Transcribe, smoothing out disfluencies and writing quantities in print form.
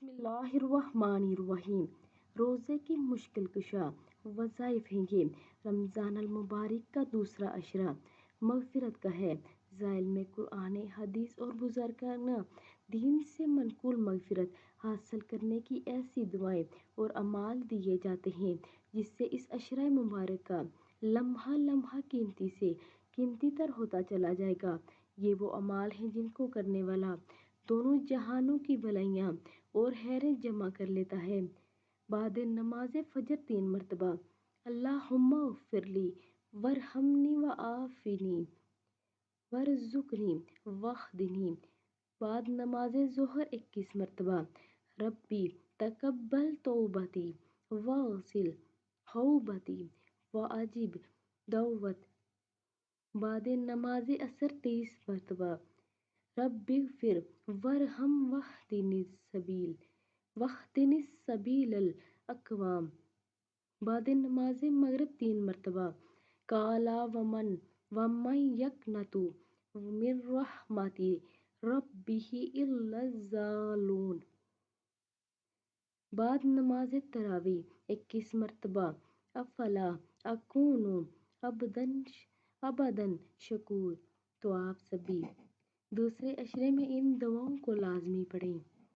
بسم اللہ الرحمن الرحیم۔ روزے کی مشکل کشا وظائف ہیں یہ۔ رمضان المبارک کا دوسرا عشرہ مغفرت کا ہے۔ ذیل میں قرآن حدیث اور بزرگان دین سے منقول مغفرت حاصل کرنے کی ایسی دعائیں اور اعمال دیے جاتے ہیں جس سے اس عشرہ مبارک کا لمحہ لمحہ قیمتی سے قیمتی تر ہوتا چلا جائے گا۔ یہ وہ اعمال ہیں جن کو کرنے والا دونوں جہانوں کی بھلائیاں اور خیریں جمع کر لیتا ہے۔ بعد نماز فجر 3 مرتبہ اللہم اغفر لی وارحمنی وعافنی وارزقنی واہدنی۔ بعد نماز ظہر 21 مرتبہ ربی تقبل توبتی واغسل حوبتی واجب دعوت۔ بعد نماز عصر 23 مرتبہ ربی اغفر وارحم واہدنی سبیل الاقوام۔ بعد نماز مغرب 3 مرتبہ کالا ومن یقنط من رحمت ربہ الا الضالون۔ بعد نماز تراویح 21 مرتبہ افلا اکون عبدا شکور۔ تو آپ سبھی دوسرے عشرے میں ان دعاؤں کو لازمی پڑھیں۔